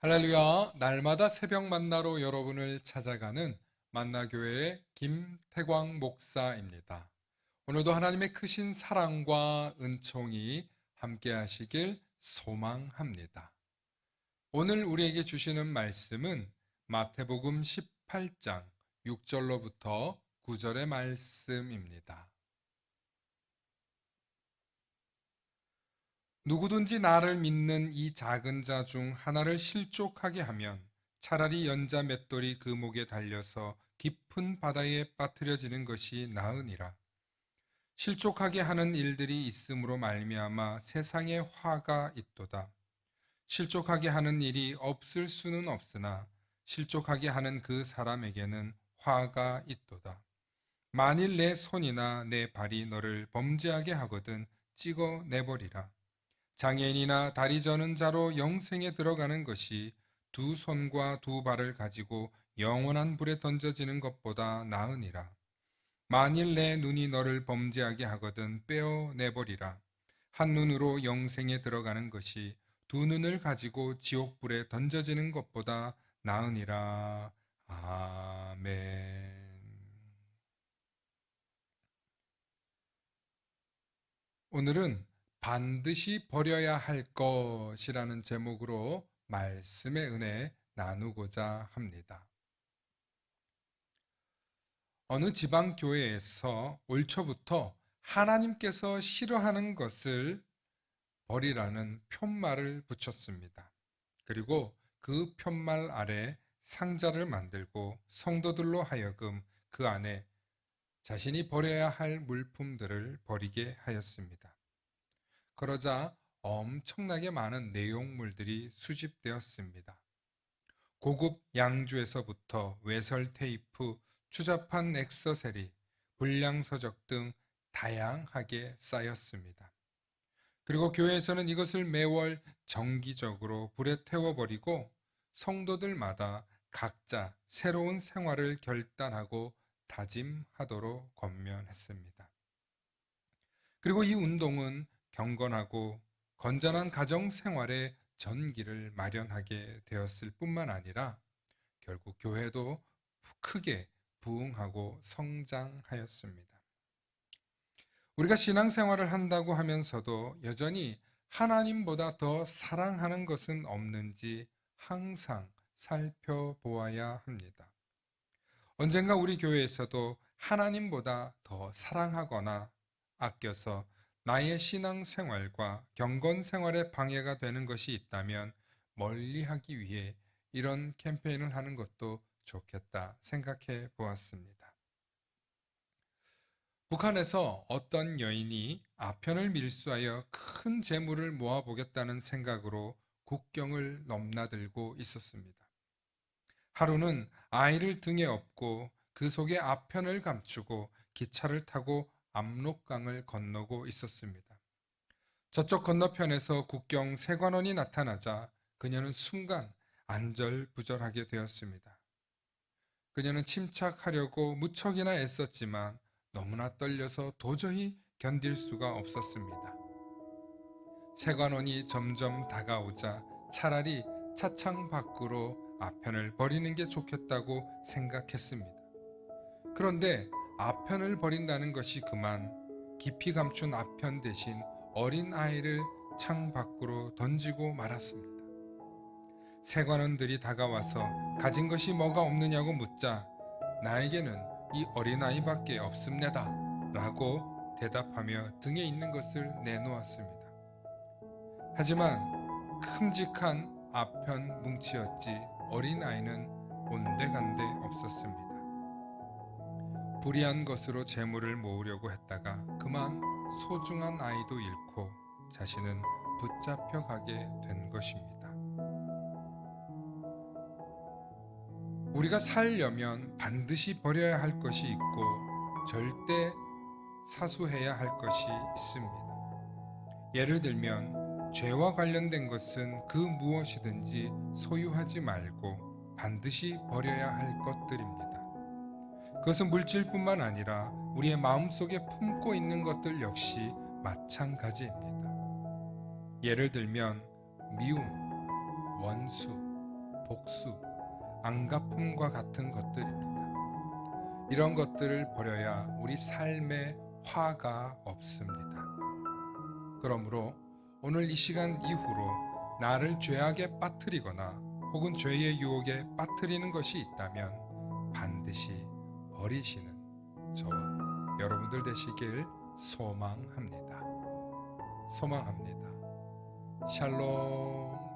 할렐루야, 날마다 새벽 만나로 여러분을 찾아가는 만나교회의 김태광 목사입니다. 오늘도 하나님의 크신 사랑과 은총이 함께 하시길 소망합니다. 오늘 우리에게 주시는 말씀은 마태복음 18장 6절로부터 9절의 말씀입니다. 누구든지 나를 믿는 이 작은 자 중 하나를 실족하게 하면 차라리 연자 맷돌이 그 목에 달려서 깊은 바다에 빠뜨려지는 것이 나으니라. 실족하게 하는 일들이 있음으로 말미암아 세상에 화가 있도다. 실족하게 하는 일이 없을 수는 없으나 실족하게 하는 그 사람에게는 화가 있도다. 만일 내 손이나 내 발이 너를 범죄하게 하거든 찍어 내버리라. 장애인이나 다리 저는 자로 영생에 들어가는 것이 두 손과 두 발을 가지고 영원한 불에 던져지는 것보다 나으니라. 만일 내 눈이 너를 범죄하게 하거든 빼어 내버리라. 한 눈으로 영생에 들어가는 것이 두 눈을 가지고 지옥불에 던져지는 것보다 나으니라. 아멘. 오늘은 반드시 버려야 할 것이라는 제목으로 말씀의 은혜 나누고자 합니다. 어느 지방 교회에서 올 초부터 하나님께서 싫어하는 것을 버리라는 편말을 붙였습니다. 그리고 그 편말 아래 상자를 만들고 성도들로 하여금 그 안에 자신이 버려야 할 물품들을 버리게 하였습니다. 그러자 엄청나게 많은 내용물들이 수집되었습니다. 고급 양주에서부터 외설 테이프, 추잡한 액세서리, 불량서적 등 다양하게 쌓였습니다. 그리고 교회에서는 이것을 매월 정기적으로 불에 태워버리고 성도들마다 각자 새로운 생활을 결단하고 다짐하도록 권면했습니다. 그리고 이 운동은 경건하고 건전한 가정 생활의 전기를 마련하게 되었을 뿐만 아니라 결국 교회도 크게 부흥하고 성장하였습니다. 우리가 신앙생활을 한다고 하면서도 여전히 하나님보다 더 사랑하는 것은 없는지 항상 살펴보아야 합니다. 언젠가 우리 교회에서도 하나님보다 더 사랑하거나 아껴서 나의 신앙생활과 경건생활에 방해가 되는 것이 있다면 멀리하기 위해 이런 캠페인을 하는 것도 좋겠다 생각해 보았습니다. 북한에서 어떤 여인이 아편을 밀수하여 큰 재물을 모아보겠다는 생각으로 국경을 넘나들고 있었습니다. 하루는 아이를 등에 업고 그 속에 아편을 감추고 기차를 타고 압록강을 건너고 있었습니다. 저쪽 건너편에서 국경 세관원이 나타나자 그녀는 순간 안절부절하게 되었습니다. 그녀는 침착하려고 무척이나 애썼지만 너무나 떨려서 도저히 견딜 수가 없었습니다. 세관원이 점점 다가오자 차라리 차창 밖으로 아편을 버리는 게 좋겠다고 생각했습니다. 그런데 아편을 버린다는 것이 그만 깊이 감춘 아편 대신 어린 아이를 창 밖으로 던지고 말았습니다. 세관원들이 다가와서 가진 것이 뭐가 없느냐고 묻자 나에게는 이 어린아이밖에 없습니다 라고 대답하며 등에 있는 것을 내놓았습니다. 하지만 큼직한 아편 뭉치였지 어린아이는 온데간데 없었습니다. 불의한 것으로 재물을 모으려고 했다가 그만 소중한 아이도 잃고 자신은 붙잡혀가게 된 것입니다. 우리가 살려면 반드시 버려야 할 것이 있고 절대 사수해야 할 것이 있습니다. 예를 들면 죄와 관련된 것은 그 무엇이든지 소유하지 말고 반드시 버려야 할 것들입니다. 그것은 물질뿐만 아니라 우리의 마음속에 품고 있는 것들 역시 마찬가지입니다. 예를 들면 미움, 원수, 복수, 안갚음과 같은 것들입니다. 이런 것들을 버려야 우리 삶에 화가 없습니다. 그러므로 오늘 이 시간 이후로 나를 죄악에 빠뜨리거나 혹은 죄의 유혹에 빠뜨리는 것이 있다면 반드시 버리시는 저와 여러분들 되시길 소망합니다. 샬롬.